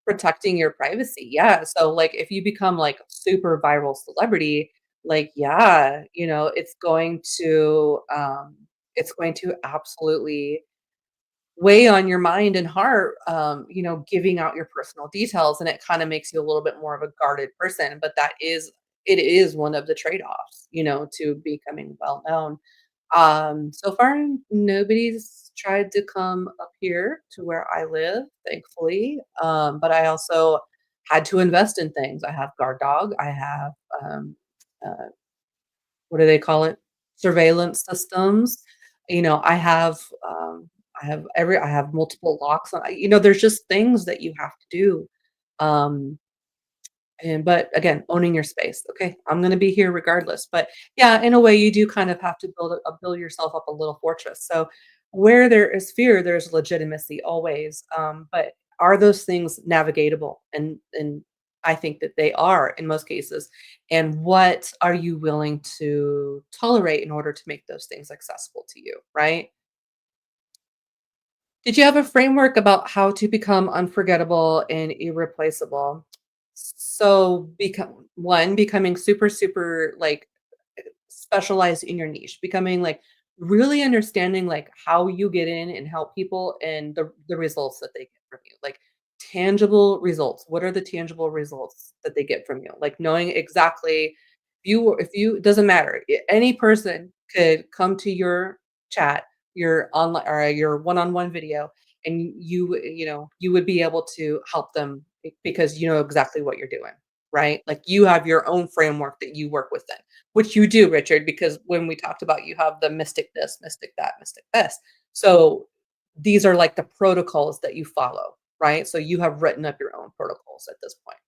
protecting your privacy. Yeah, so, like, if you become, like, a super viral celebrity, like, yeah, it's going to absolutely weigh on your mind and heart, giving out your personal details, and it kinda makes you a little bit more of a guarded person, but it is one of the trade-offs, to becoming well known. So far, nobody's tried to come up here to where I live, thankfully, but I also had to invest in things. I have guard dog, I have, uh what do they call it? Surveillance systems. You know, I have, um, I have multiple locks on there's just things that you have to do. Um, but again, owning your space. Okay, I'm gonna be here regardless. But yeah, in a way, you do kind of have to build yourself up a little fortress. So where there is fear, there's legitimacy always. But are those things navigatable? And I think that they are in most cases. And what are you willing to tolerate in order to make those things accessible to you? Right? Did you have a framework about how to become unforgettable and irreplaceable? So, becoming super, super like specialized in your niche, becoming like really understanding like how you get in and help people and the results that they get from you. Like tangible results. What are the tangible results that they get from you? Like knowing exactly if you it doesn't matter. Any person could come to your chat, your online or your one-on-one video and you would be able to help them because you know exactly what you're doing, right? Like you have your own framework that you work within, which you do, Richard, because when we talked about you have the mystic this, mystic that, mystic this. So these are like the protocols that you follow, right? So you have written up your own protocols at this point.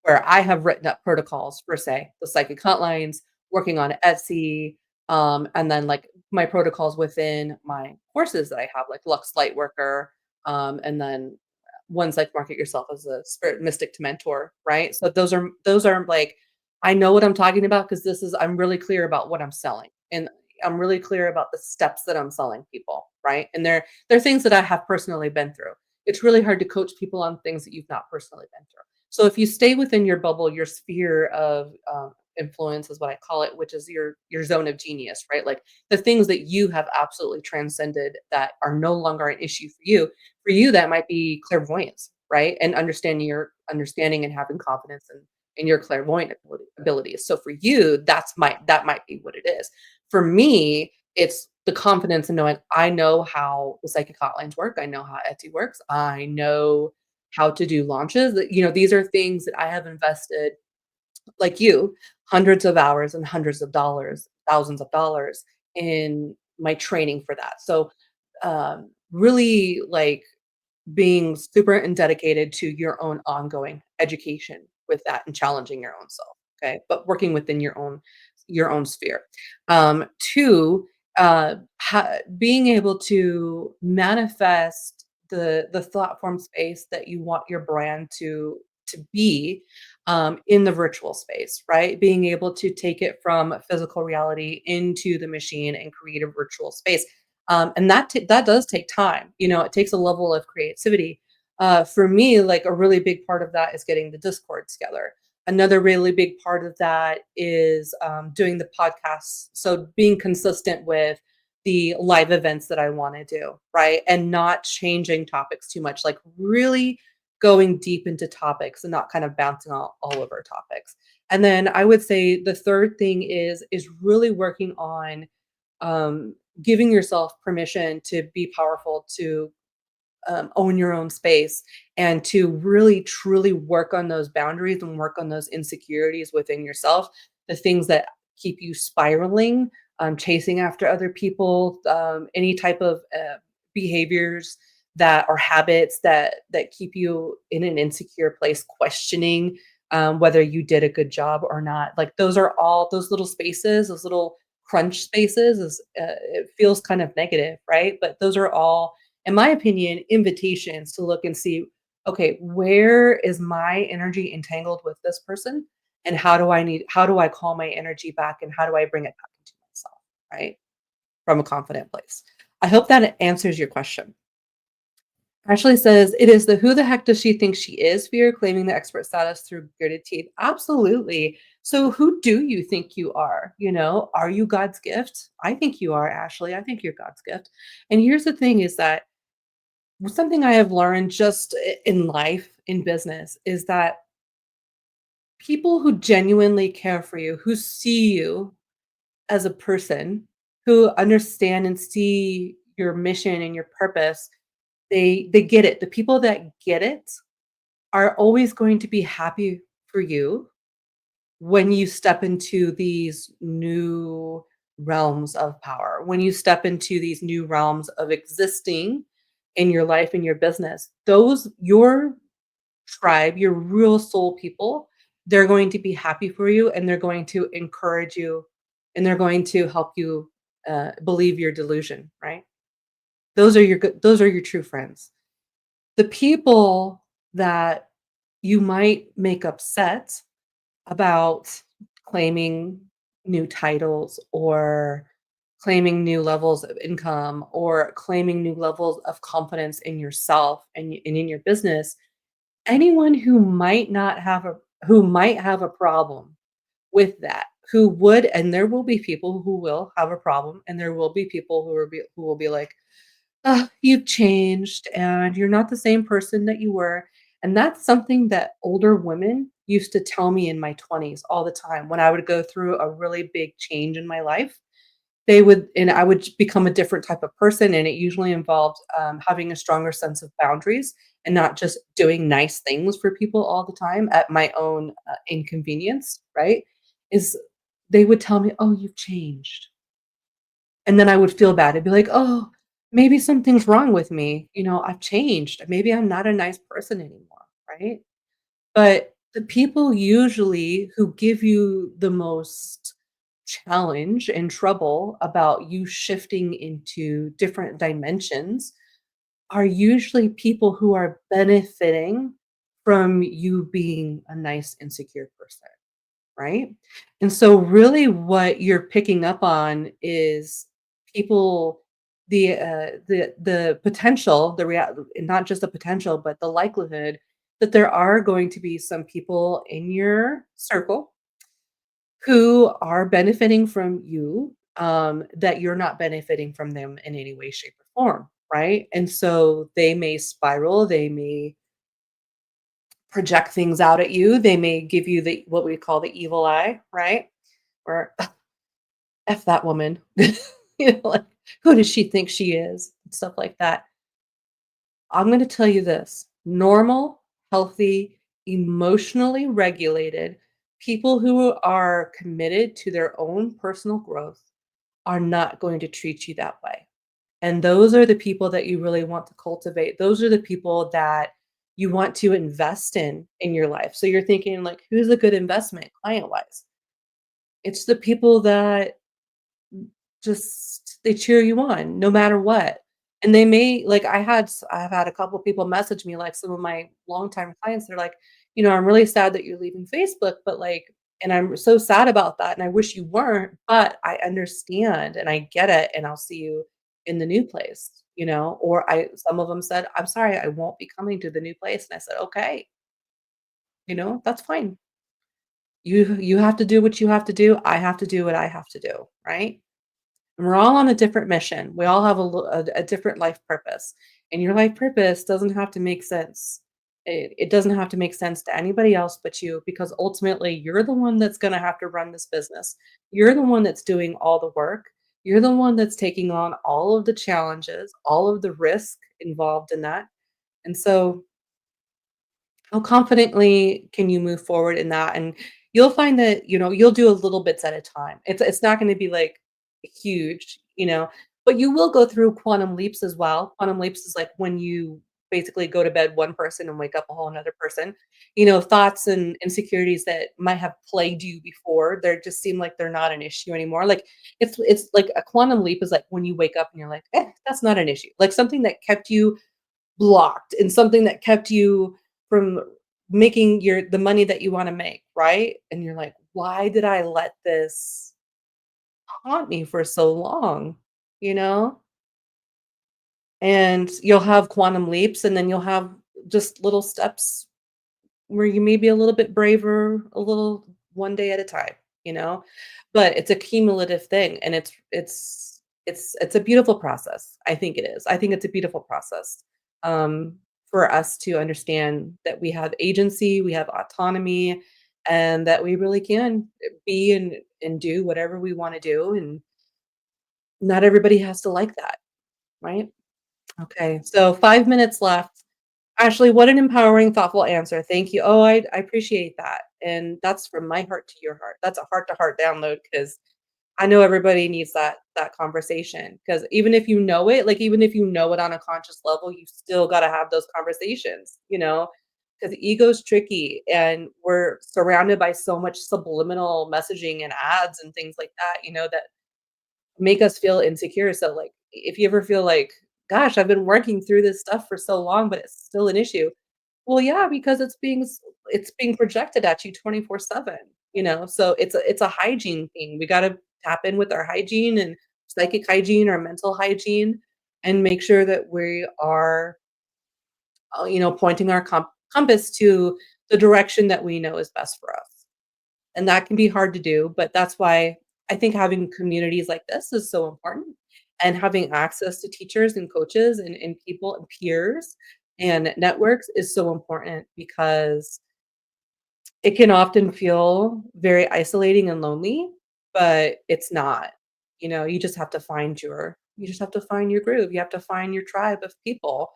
Where I have written up protocols for, say, the psychic hotlines, working on Etsy, and then like my protocols within my courses that I have, like Lux Lightworker, and then ones like Market Yourself as a Spirit Mystic to Mentor, right? So those are like I know what I'm talking about because this is I'm really clear about what I'm selling, and I'm really clear about the steps that I'm selling people, right? And they're things that I have personally been through. It's really hard to coach people on things that you've not personally been through. So if you stay within your bubble, your sphere of influence is what I call it, which is your zone of genius, right? Like the things that you have absolutely transcended that are no longer an issue for you. For you, that might be clairvoyance, right? And understanding and having confidence in your clairvoyant abilities. So for you, that might be what it is. For me, it's the confidence in knowing I know how the psychic hotlines work. I know how Etsy works. I know how to do launches. These are things that I have invested, like you, hundreds of hours and hundreds of dollars, thousands of dollars in my training for that. So, really like being super and dedicated to your own ongoing education with that and challenging your own self, okay? But working within your own sphere. 2, being able to manifest the thought form space that you want your brand to be in the virtual space, right? Being able to take it from physical reality into the machine and create a virtual space and that does take time. It takes a level of creativity. For me, like a really big part of that is getting the Discord together. Another really big part of that is doing the podcasts. So being consistent with the live events that I want to do, right? And not changing topics too much, like really going deep into topics and not kind of bouncing all over topics. And then I would say the third thing is really working on giving yourself permission to be powerful, to own your own space, and to really truly work on those boundaries and work on those insecurities within yourself, the things that keep you spiraling, chasing after other people, any type of behaviors that are habits that keep you in an insecure place, questioning whether you did a good job or not. Like those are all those little spaces, those little crunch spaces. It feels kind of negative, right? But those are all in my opinion, invitations to look and see, okay, where is my energy entangled with this person? And how do I call my energy back and how do I bring it back into myself, right? From a confident place. I hope that answers your question. Ashley says, "It is the who the heck does she think she is fear claiming the expert status through gritted teeth." Absolutely. So who do you think you are? Are you God's gift? I think you are, Ashley. I think you're God's gift. And here's the thing is that something I have learned just in life, in business, is that people who genuinely care for you, who see you as a person, who understand and see your mission and your purpose, they get it. The people that get it are always going to be happy for you when you step into these new realms of power, when you step into these new realms of existing in your life and your business. Those your tribe, your real soul people, they're going to be happy for you and they're going to encourage you and they're going to help you believe your delusion, right? Those are your true friends. The people that you might make upset about claiming new titles or claiming new levels of income or claiming new levels of confidence in yourself and in your business, anyone who might have a problem with that, who would and there will be people who will have a problem, and there will be people who will be like, you've changed and you're not the same person that you were." And that's something that older women used to tell me in my 20s all the time when I would go through a really big change in my life. And I would become a different type of person, and it usually involved having a stronger sense of boundaries and not just doing nice things for people all the time at my own inconvenience, right? Is they would tell me, "Oh, you've changed." And then I would feel bad. I'd be like, "Oh, maybe something's wrong with me. I've changed. Maybe I'm not a nice person anymore." Right? But the people usually who give you the most challenge and trouble about you shifting into different dimensions are usually people who are benefiting from you being a nice, insecure person. Right? And so really what you're picking up on is people the potential, not just the potential, but the likelihood that there are going to be some people in your circle who are benefiting from you, that you're not benefiting from them in any way, shape, or form, right? And so they may spiral, they may project things out at you. They may give you the what we call the evil eye, right? Or F that woman. Like, who does she think she is? Stuff like that. I'm going to tell you this: normal, healthy, emotionally regulated people who are committed to their own personal growth are not going to treat you that way. And those are the people that you really want to cultivate. Those are the people that you want to invest in your life. So you're thinking like, who's a good investment client wise? It's the people that just they cheer you on no matter what. And they may like I've had a couple people message me, like some of my longtime clients, they're like, "I'm really sad that you're leaving Facebook, but like and I'm so sad about that and I wish you weren't, but I understand and I get it and I'll see you in the new place." Or I some of them said, "I'm sorry, I won't be coming to the new place." And I said, "Okay, that's fine. You have to do what you have to do. I have to do what I have to do, right?" And we're all on a different mission. We all have a different life purpose, and your life purpose doesn't have to make sense. It doesn't have to make sense to anybody else but you, because ultimately you're the one that's going to have to run this business. You're the one that's doing all the work. You're the one that's taking on all of the challenges, all of the risk involved in that. And so how confidently can you move forward in that? And you'll find that, you'll do a little bits at a time. It's not gonna be, like, huge, but you will go through quantum leaps as well. Quantum leaps is like when you basically go to bed one person and wake up a whole another person. Thoughts and insecurities that might have plagued you before, they just seem like they're not an issue anymore. Like, it's like a quantum leap is like when you wake up and you're like, that's not an issue." Like, something that kept you blocked and something that kept you from making your the money that you wanna make, right? And you're like, "Why did I let this haunt me for so long?" You know? And you'll have quantum leaps, and then you'll have just little steps where you may be a little bit braver, a little one day at a time, you know? But it's a cumulative thing, and it's a beautiful process. I think it is. I think it's a beautiful process, um, for us to understand that we have agency, we have autonomy, and that we really can be and do whatever we wanna do, and not everybody has to like that, right? Okay, so 5 minutes left. Ashley, what an empowering, thoughtful answer. Thank you. Oh, I appreciate that. And that's from my heart to your heart. That's a heart to heart download because I know everybody needs that conversation. Because even if you know it, like even if you know it on a conscious level, you still got to have those conversations, you know? Because ego's tricky and we're surrounded by so much subliminal messaging and ads and things like that, that make us feel insecure. So, like, if you ever feel like, "Gosh, I've been working through this stuff for so long, but it's still an issue." Well, yeah, because it's being projected at you 24/7, So it's a hygiene thing. We gotta tap in with our hygiene and psychic hygiene or mental hygiene and make sure that we are, pointing our compass to the direction that we know is best for us. And that can be hard to do, but that's why I think having communities like this is so important, and having access to teachers and coaches and people and peers and networks is so important because it can often feel very isolating and lonely, but it's not. You just have to find your groove. You have to find your tribe of people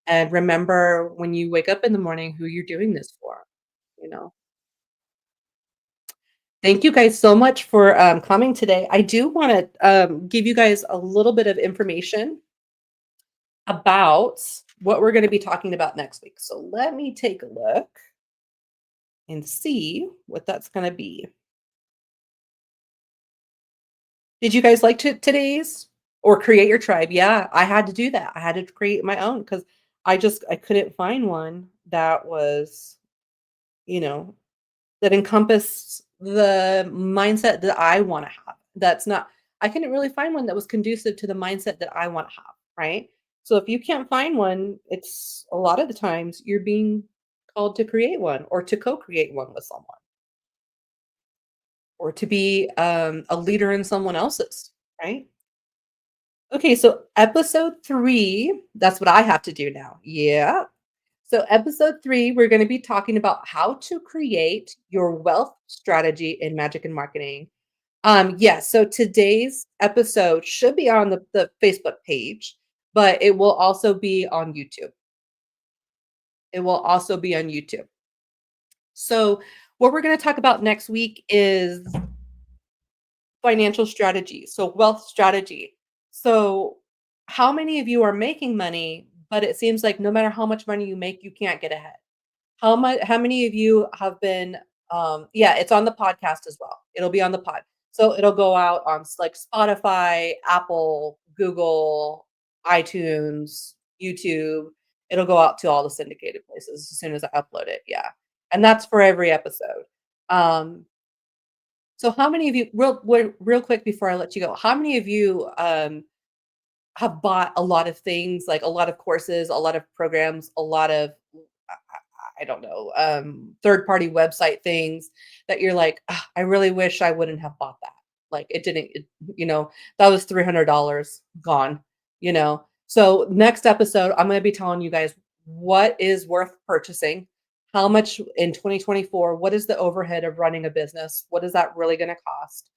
and remember when you wake up in the morning who you're doing this for, you know? Thank you guys so much for coming today. I do want to give you guys a little bit of information about what we're going to be talking about next week. So let me take a look and see what that's going to be. Did you guys like today's or create your tribe? Yeah, I had to do that. I had to create my own because I couldn't find one that was, you know, that encompassed the mindset that I wanna have. That's not I couldn't really find one that was conducive to the mindset that I wanna have, right? So if you can't find one, it's a lot of the times you're being called to create one or to co-create one with someone or to be, a leader in someone else's, right? Okay, so episode 3, that's what I have to do now. Yeah. So, episode 3, we're going to be talking about how to create your wealth strategy in magic and marketing. Yes, so today's episode should be on the Facebook page, but it will also be on YouTube. It will also be on YouTube. So, what we're going to talk about next week is financial strategy, so wealth strategy. So, how many of you are making money, but it seems like no matter how much money you make, you can't get ahead? How many of you have been yeah, it's on the podcast as well. It'll be on the pod. So it'll go out on like Spotify, Apple, Google, iTunes, YouTube. It'll go out to all the syndicated places as soon as I upload it. Yeah. And that's for every episode. Um so how many of you real quick before I let you go, how many of you have bought a lot of things, like a lot of courses, a lot of programs, a lot of I don't know, third party website things that you're like, "Ugh, I really wish I wouldn't have bought that." Like it didn't, you know, that was $300 gone, you know? So next episode, I'm going to be telling you guys what is worth purchasing, how much in 2024, what is the overhead of running a business? What is that really going to cost?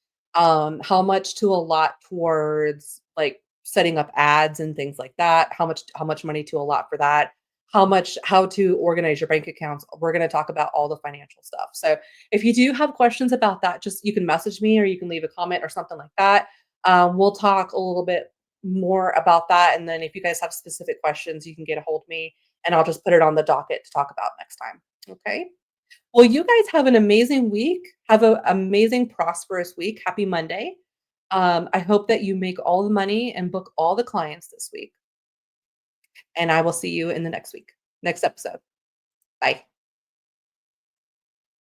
How much to allot towards like setting up ads and things like that? How much money to allot for that? How to organize your bank accounts. We're going to talk about all the financial stuff. So if you do have questions about that, just you can message me or you can leave a comment or something like that. We'll talk a little bit more about that. And then if you guys have specific questions, you can get a hold of me and I'll just put it on the docket to talk about next time. Okay. Well, you guys have an amazing week. Have an amazing, prosperous week. Happy Monday. I hope that you make all the money and book all the clients this week. And I will see you in the next week, next episode. Bye.